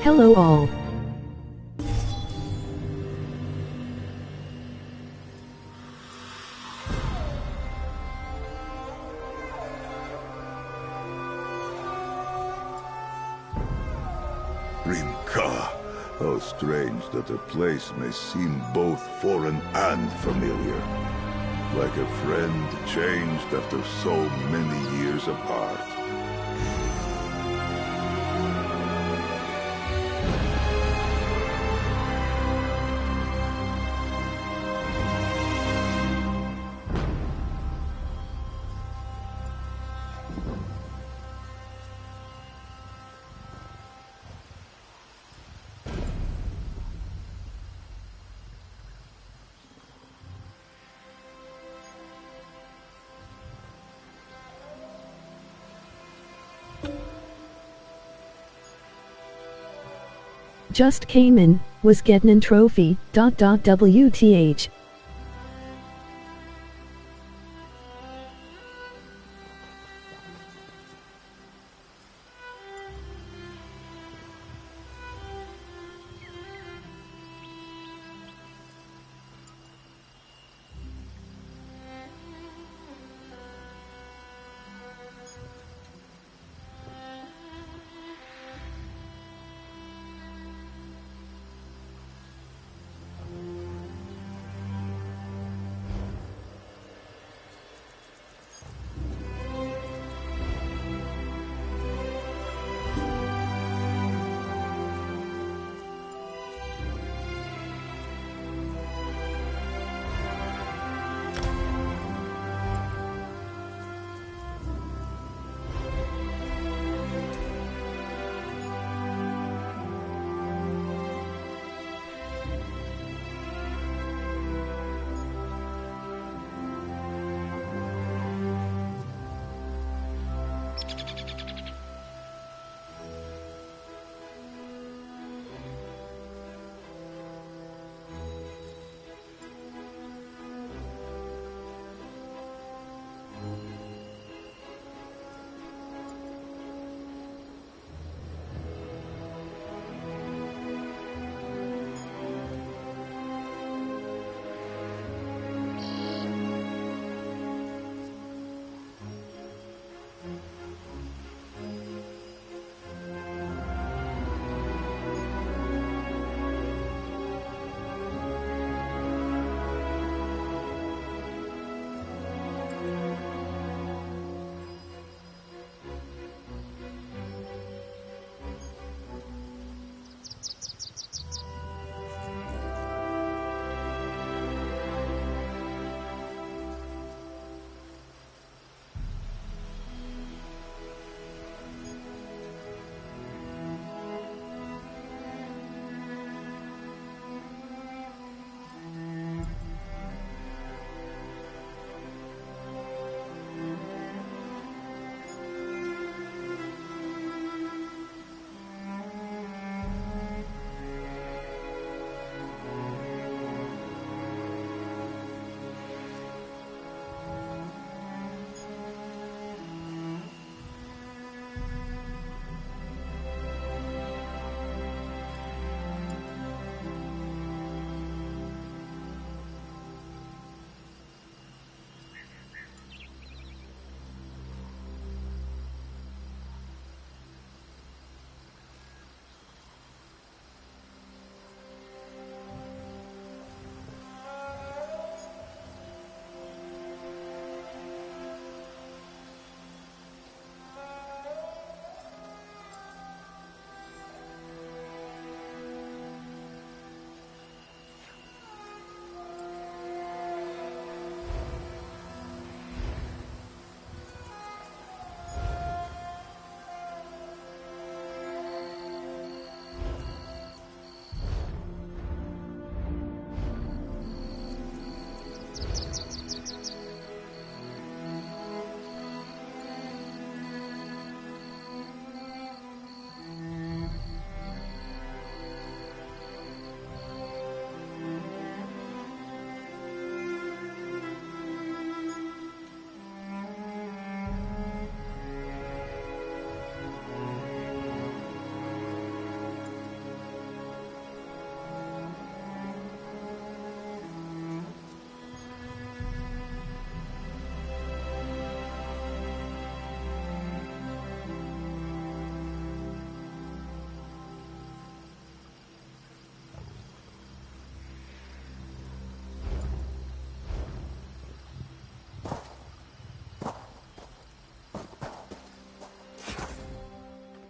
Hello all. Rimka. How strange that a place may seem both foreign and familiar. Like a friend changed after so many years apart. Just came in, was getting an trophy, WTH.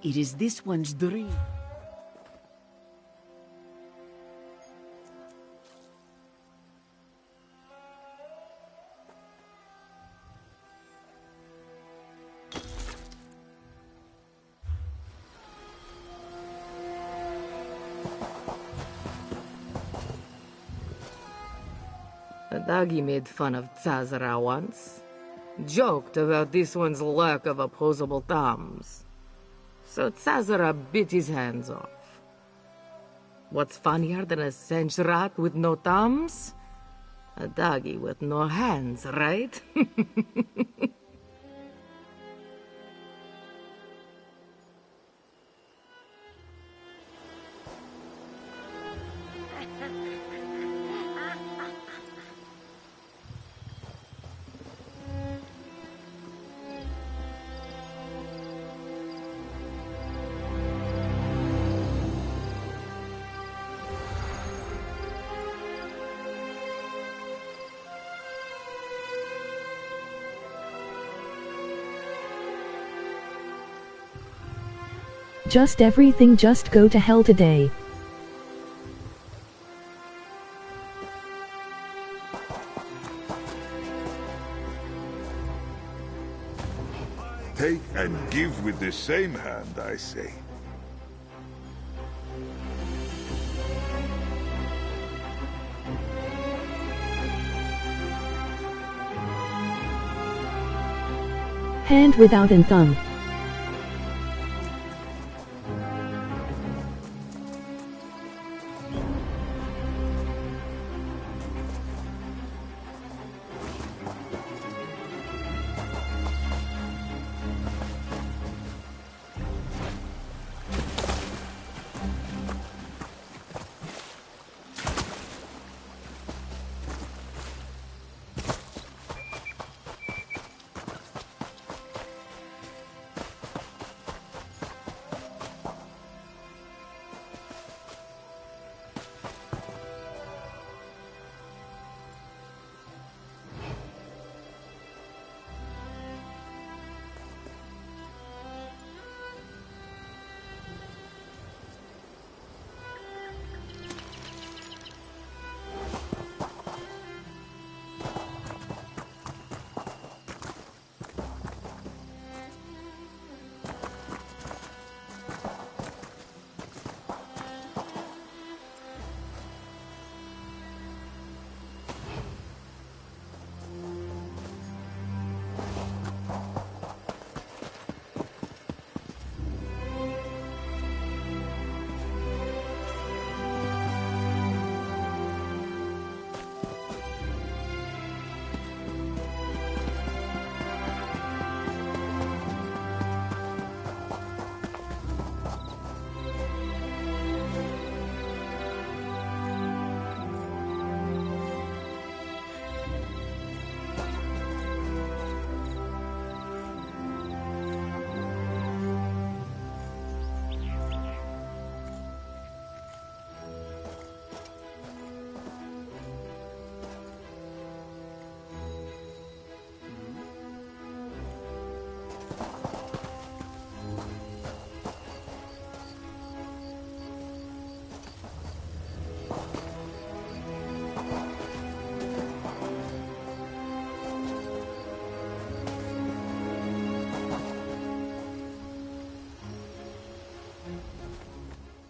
It is this one's dream. Adagi made fun of Tsazara once. Joked about this one's lack of opposable thumbs. So Tsazara bit his hands off. What's funnier than a sentient rat with no thumbs? Adagi with no hands, right? Just everything just go to hell today. Take and give with the same hand, I say. Hand without an thumb.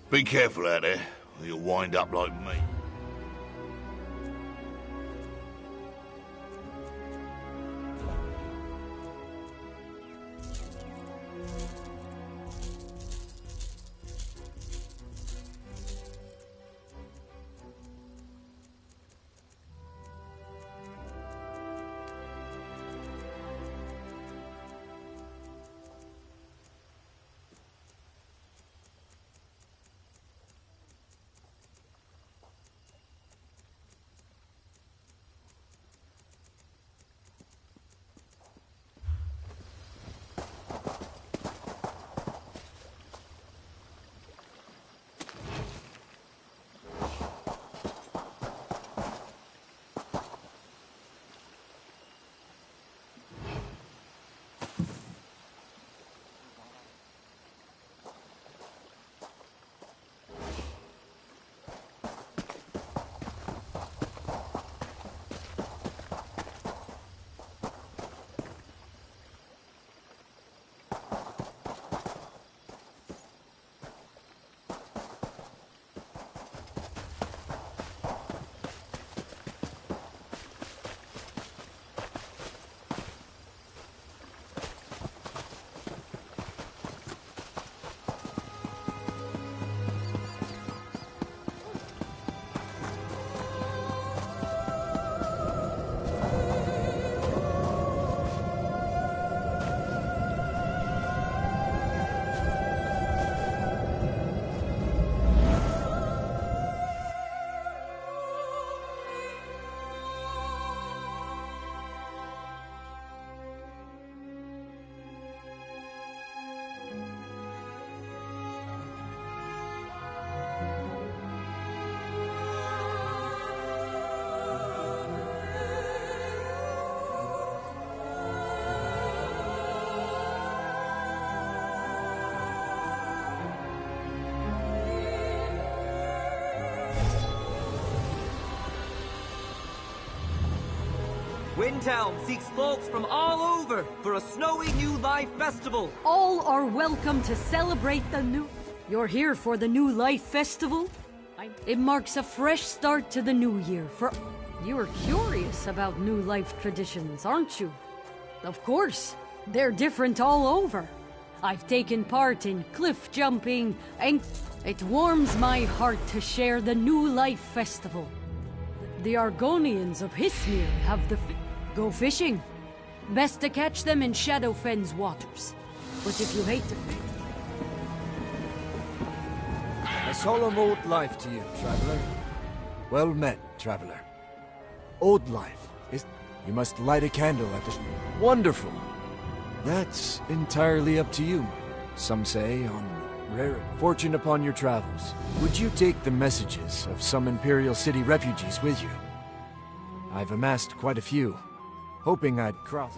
Be careful out there, or you'll wind up like me. Windhelm seeks folks from all over for a snowy New Life festival. All are welcome to celebrate the new... You're here for the New Life Festival? It marks a fresh start to the new year for... You're curious about New Life traditions, aren't you? Of course. They're different all over. I've taken part in cliff jumping, and it warms my heart to share the New Life Festival. The Argonians of Hismir have the... Go fishing. Best to catch them in Shadowfen's waters. But if you hate to... A solemn old life to you, traveler. Well met, traveler. Old life is... You must light a candle at the... Wonderful! That's entirely up to you. Some say on rare fortune upon your travels. Would you take the messages of some Imperial City refugees with you? I've amassed quite a few, hoping I'd cross...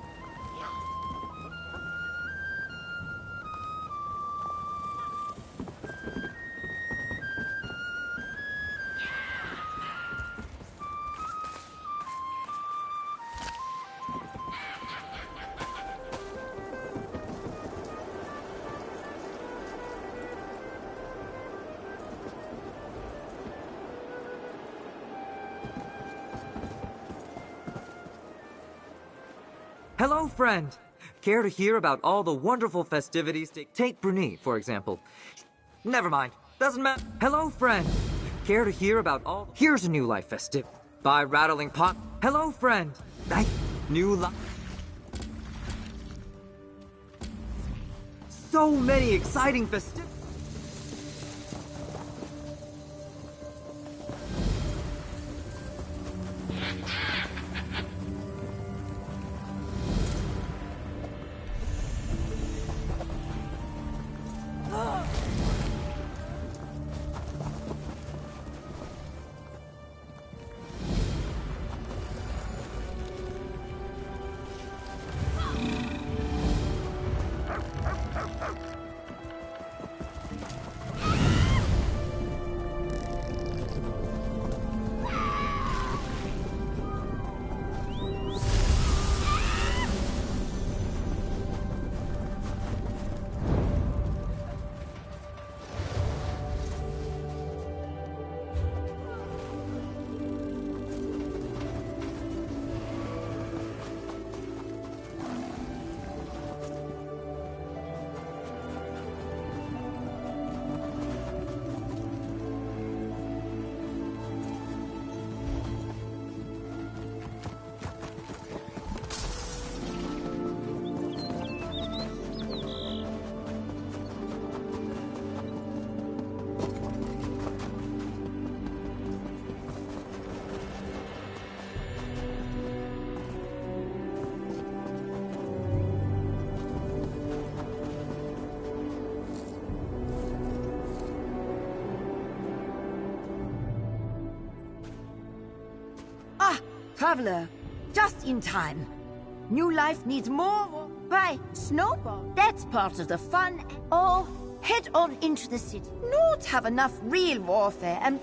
Hello, friend! Care to hear about all the wonderful festivities? Take Bruni, for example. Never mind. Doesn't matter. Hello, friend! Care to hear about all... Here's a New Life festive. By Rattling Pot. Hello, friend! New Life... So many exciting festivities! Traveler, just in time. New Life needs more... Why, snowball. That's part of the fun. Or head on into the city. Not have enough real warfare and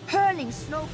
hurling snowballs.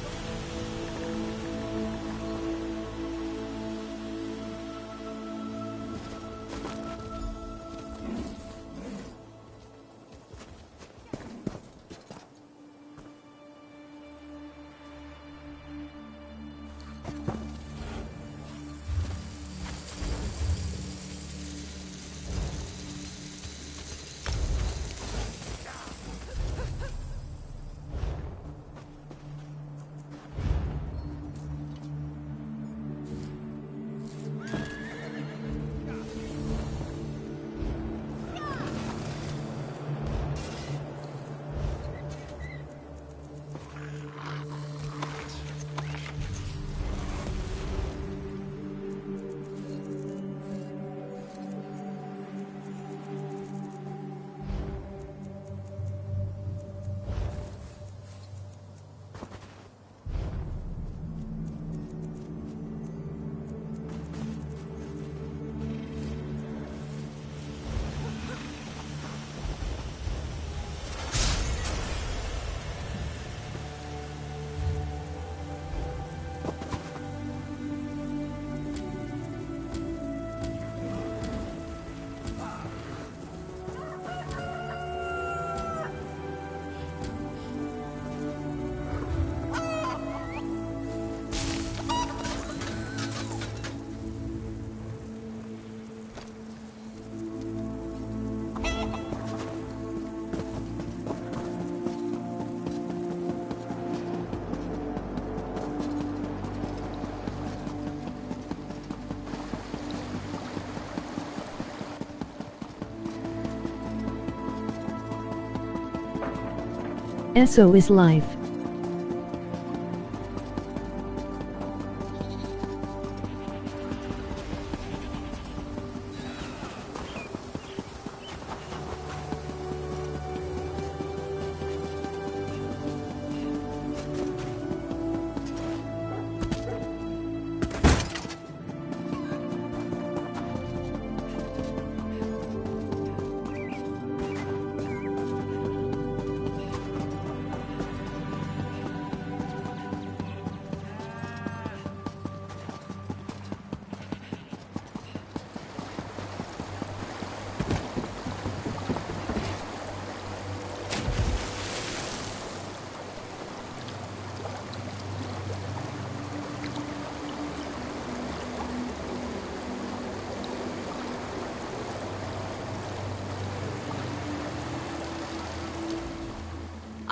SO is life.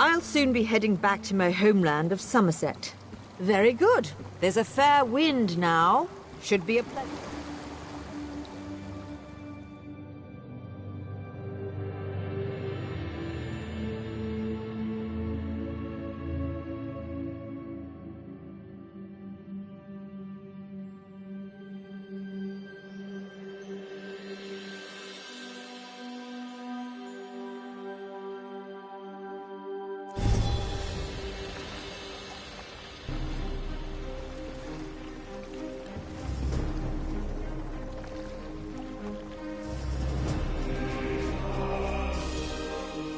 I'll soon be heading back to my homeland of Somerset. Very good. There's a fair wind now. Should be a pleasure.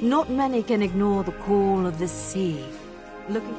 Not many can ignore the call of the sea. Looking...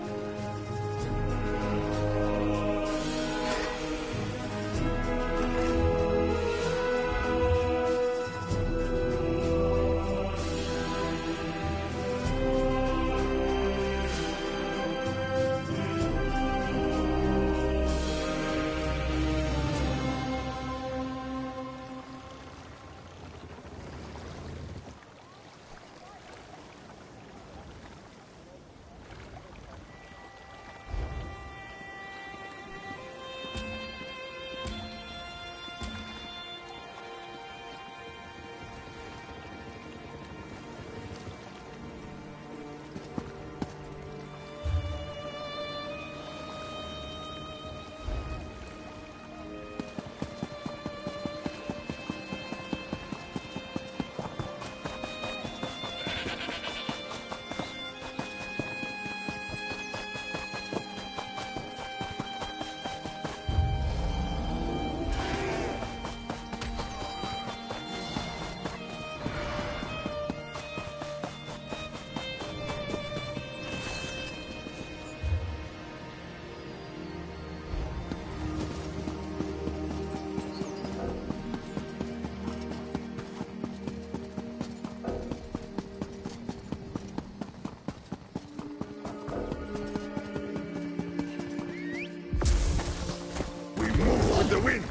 The wind!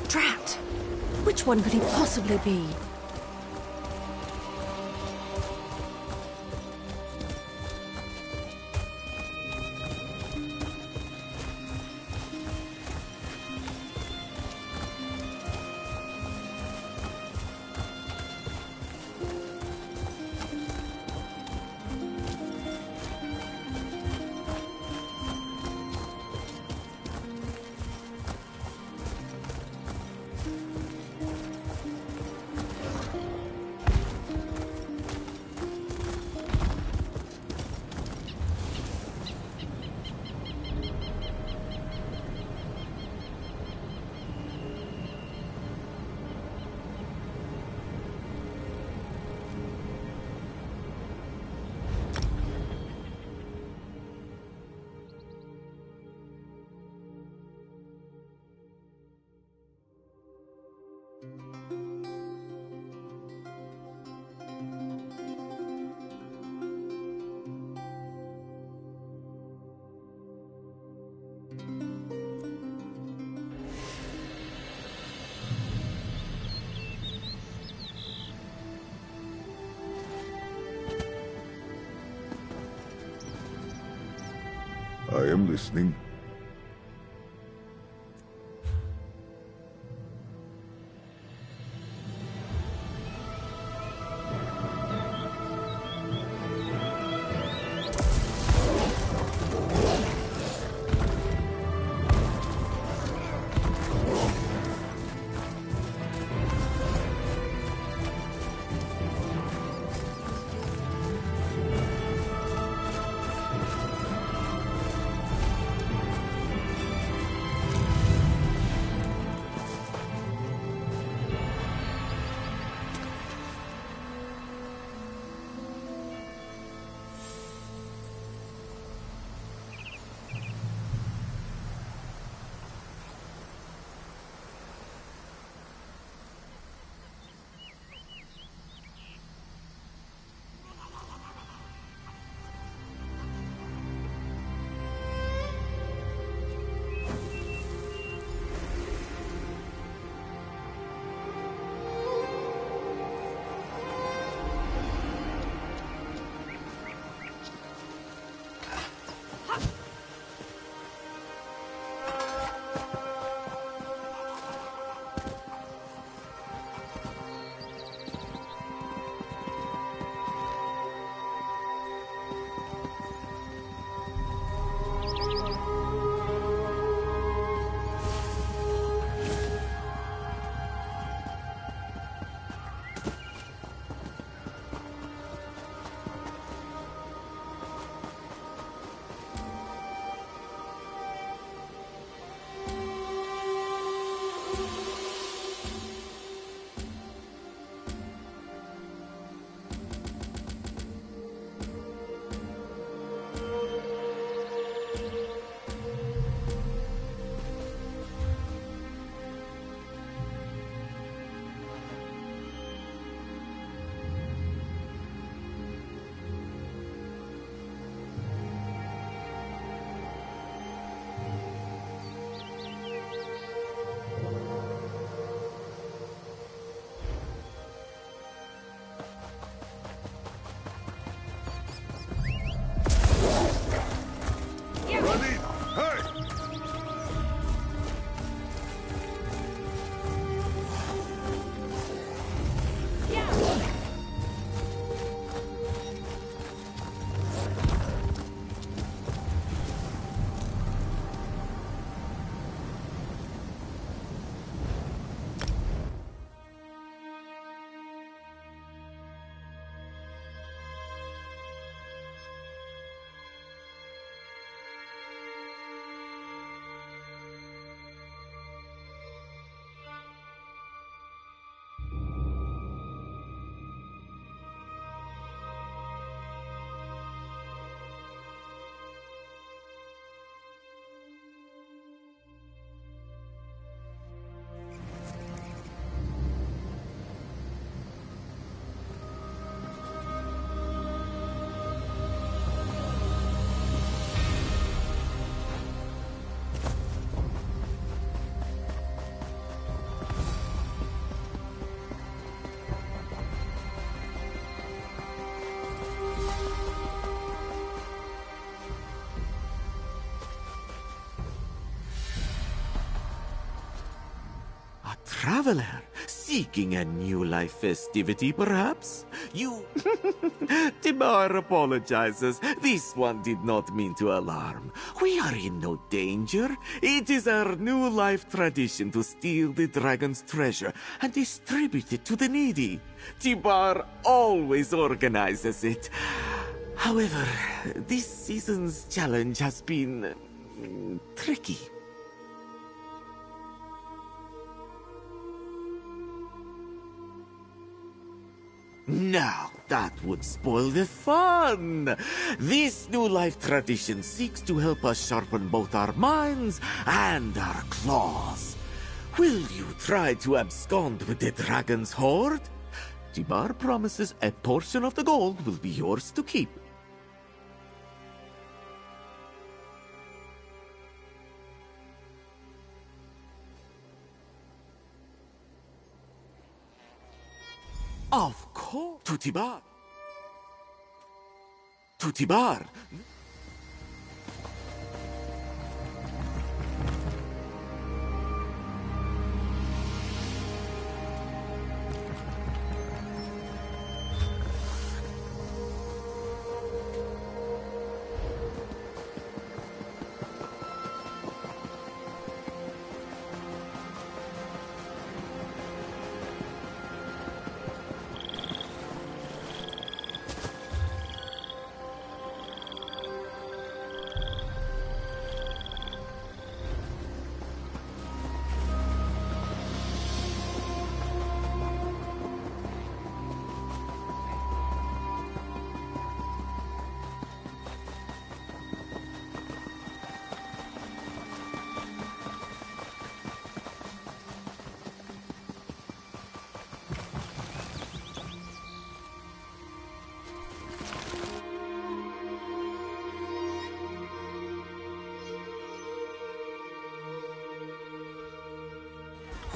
Trapped! Which one could he possibly be? I am listening. Traveler, seeking a new life festivity, perhaps? You... Timar apologizes. This one did not mean to alarm. We are in no danger. It is our new life tradition to steal the dragon's treasure and distribute it to the needy. Timar always organizes it. However, this season's challenge has been... tricky. Now, that would spoil the fun! This new life tradition seeks to help us sharpen both our minds and our claws. Will you try to abscond with the dragon's hoard? Timar promises a portion of the gold will be yours to keep. Of course, to Timar. To Timar.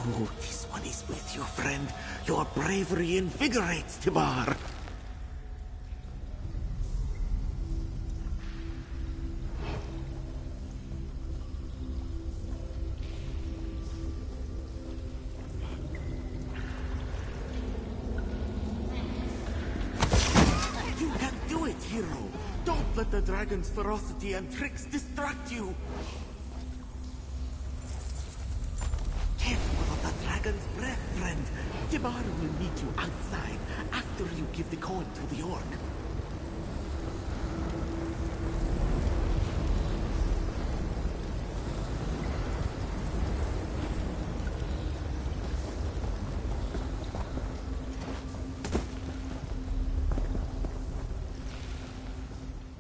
Oh, this one is with you, friend. Your bravery invigorates, Tibar. You can do it, hero. Don't let the dragon's ferocity and tricks distract you. Careful of the dragon's breath, friend. Tibar will meet you outside after you give the coin to the orc.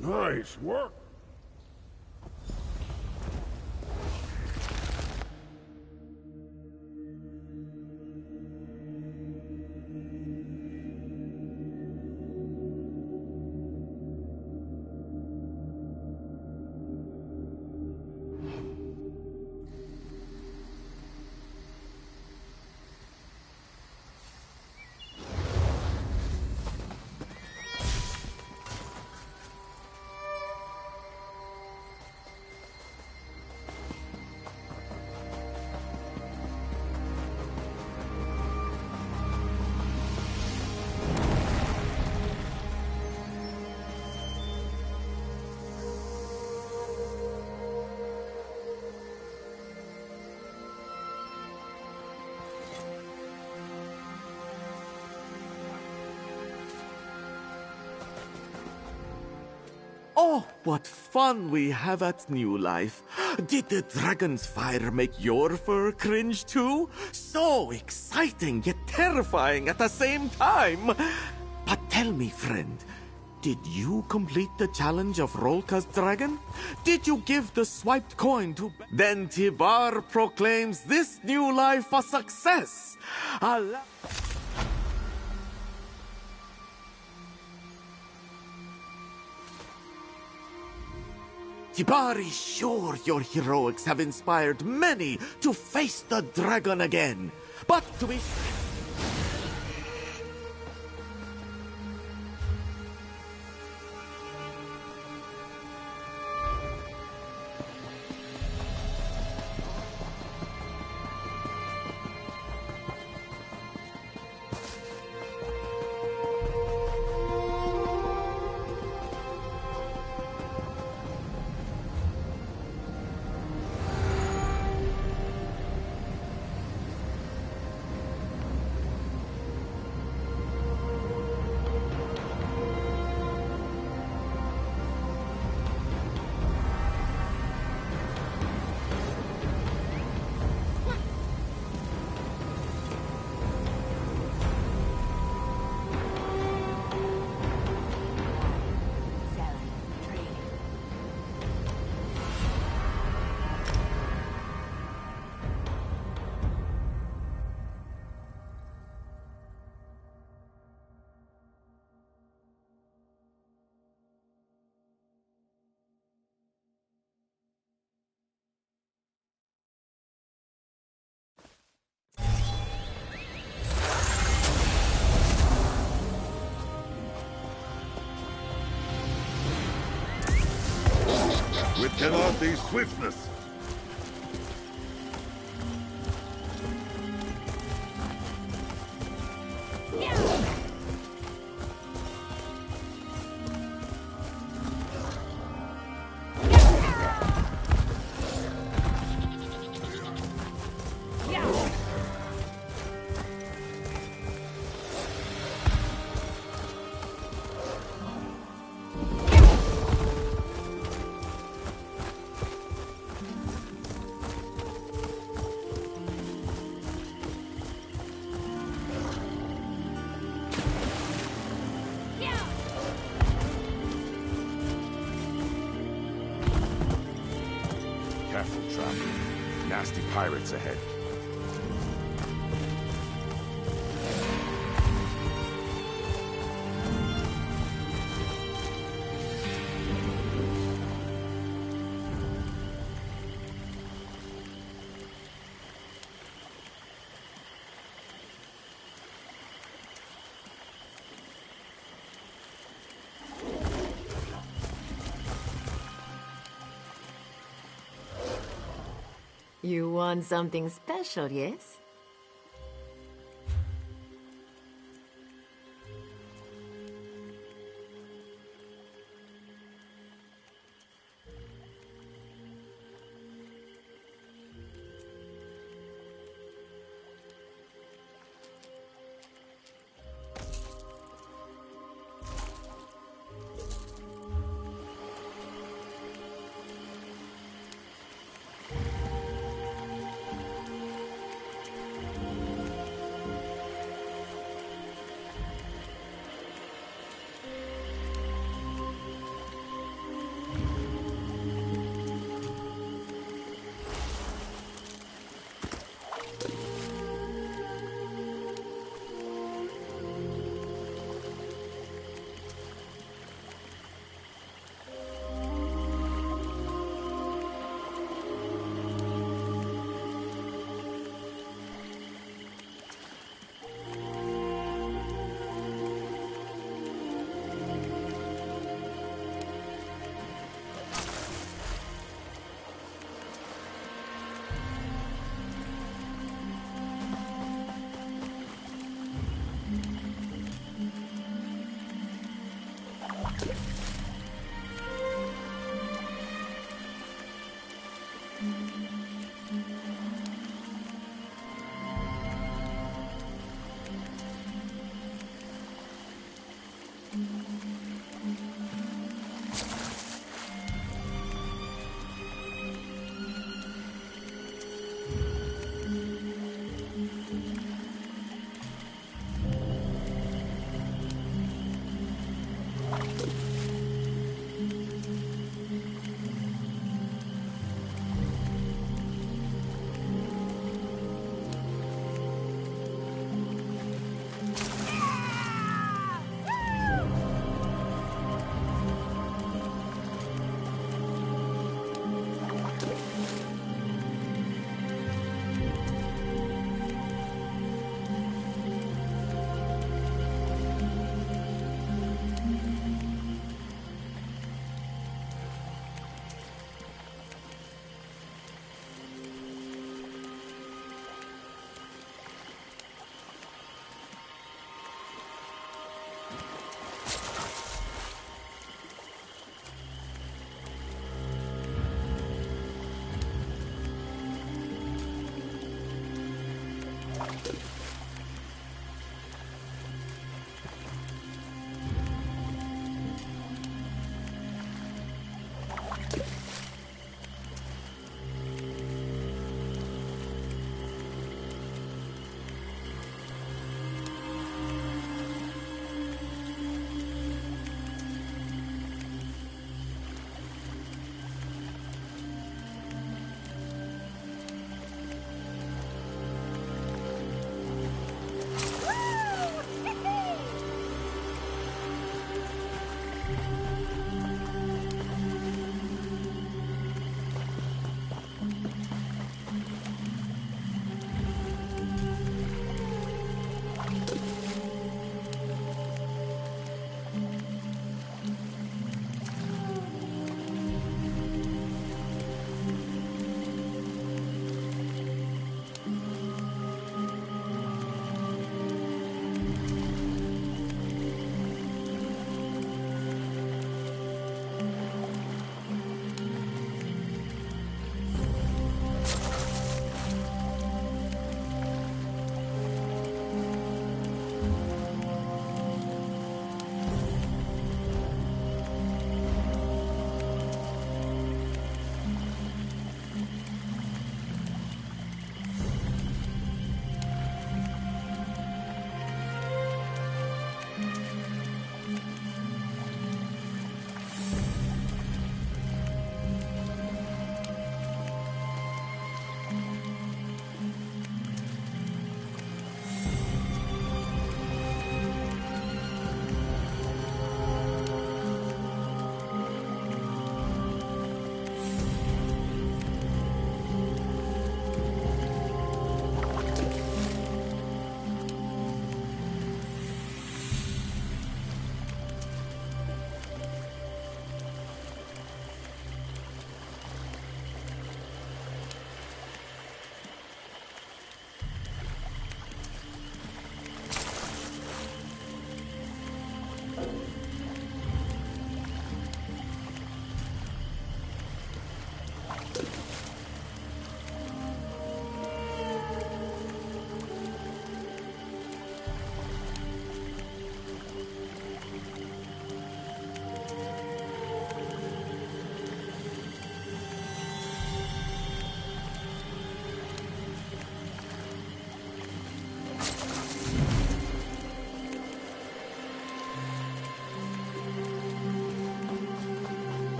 Nice work. Oh, what fun we have at New Life. Did the dragon's fire make your fur cringe too? So exciting yet terrifying at the same time. But tell me, friend, did you complete the challenge of Rolka's dragon? Did you give the swiped coin to... Then Tibar proclaims this new life a success. Tibar is sure your heroics have inspired many to face the dragon again. But to be... With Tenardi's swiftness. Careful, traveler. Nasty pirates ahead. You want something special, yes?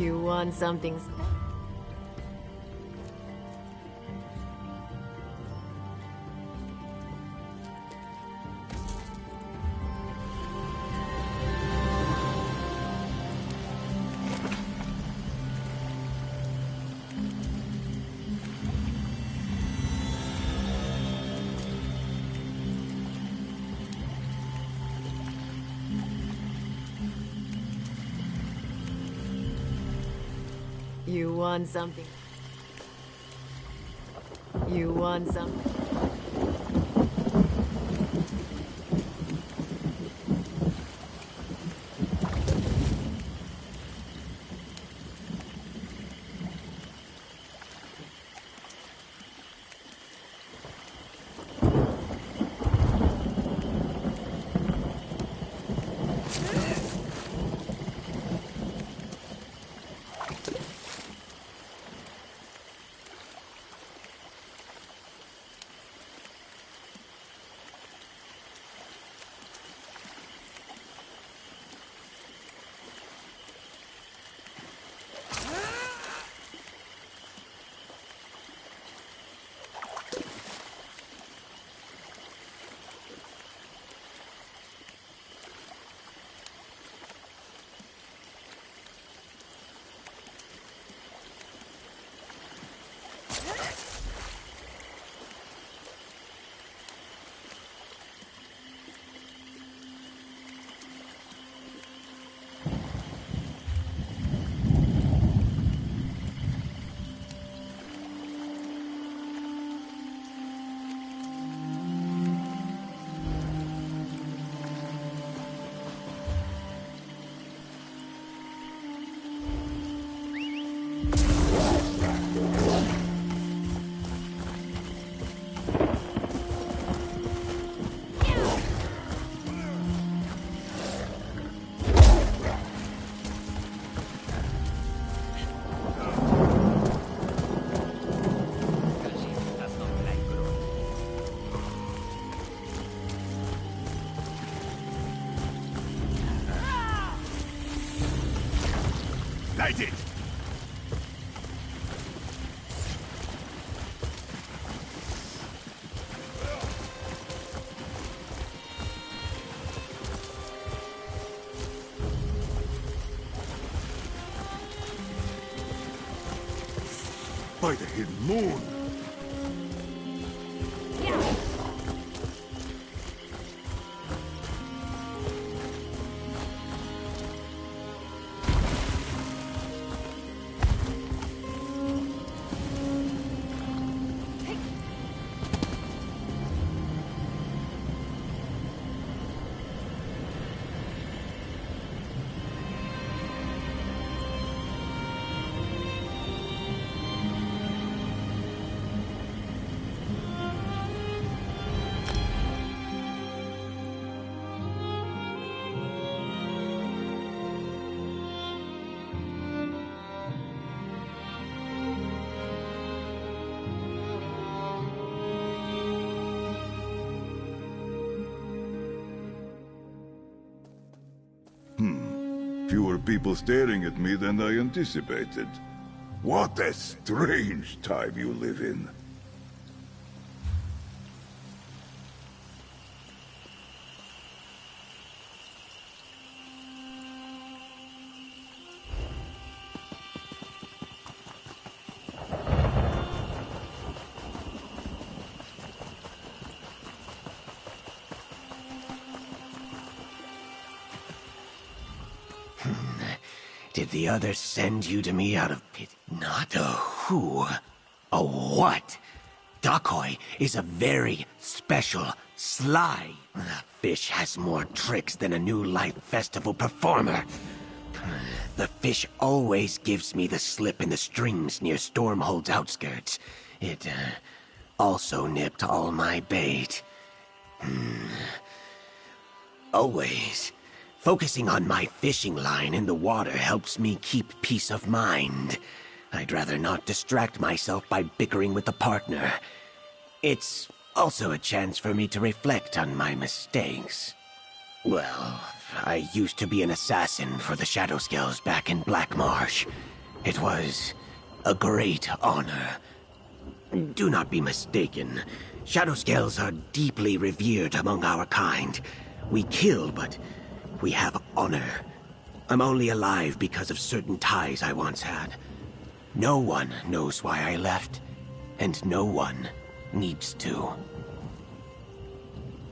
You want something You want something? You want something? Light it! By the hidden moon! Fewer people staring at me than I anticipated. What a strange time you live in. Did the others send you to me out of pity? Not a who, a what? Dakhoi is a very special, sly. The fish has more tricks than a New Life Festival performer. The fish always gives me the slip in the streams near Stormhold's outskirts. It, also nipped all my bait. Always. Focusing on my fishing line in the water helps me keep peace of mind. I'd rather not distract myself by bickering with a partner. It's also a chance for me to reflect on my mistakes. Well, I used to be an assassin for the Shadowskells back in Black Marsh. It was a great honor. Do not be mistaken. Shadowskells are deeply revered among our kind. We kill, but we have honor. I'm only alive because of certain ties I once had. No one knows why I left, and no one needs to.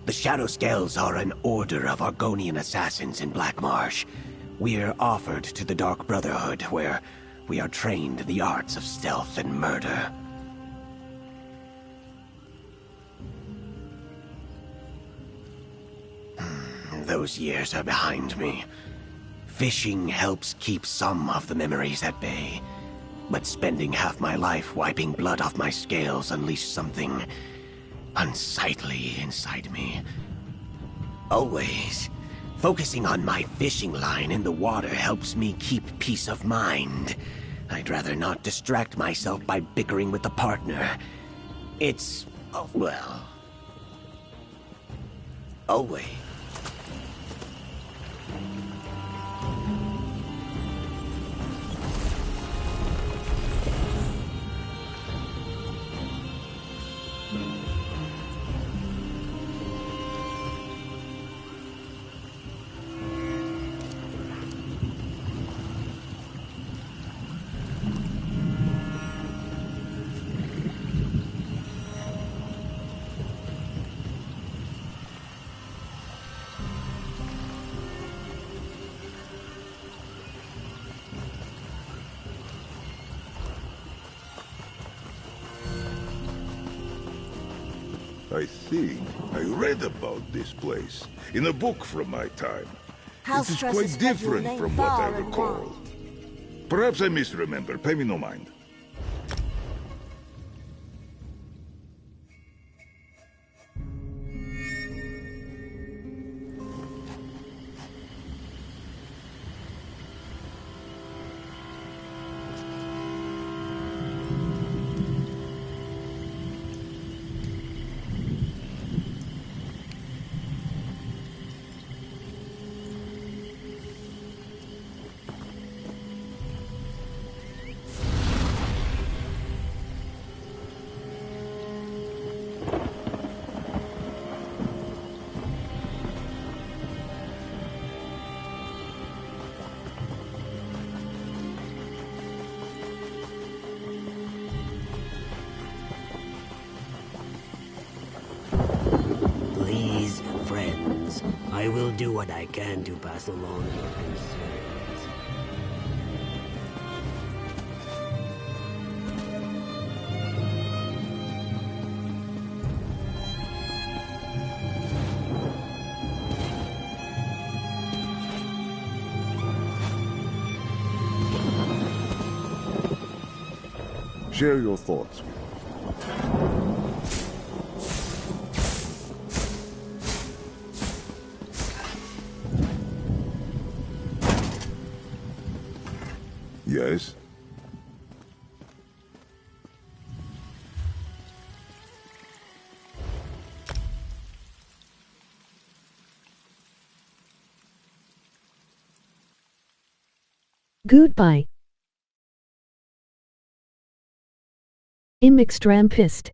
The Shadowskells are an order of Argonian assassins in Black Marsh. We're offered to the Dark Brotherhood, where we are trained in the arts of stealth and murder. Those years are behind me. Fishing helps keep some of the memories at bay. But spending half my life wiping blood off my scales unleashed something unsightly inside me. Always, focusing on my fishing line in the water helps me keep peace of mind. I'd rather not distract myself by bickering with a partner. It's, well, always. I think I read about this place in a book from my time. It is quite different from what I recall. Perhaps I misremember. Pay me no mind. I will do what I can to pass along your concerns. Share your thoughts. Yes? Goodbye. Im extrampist.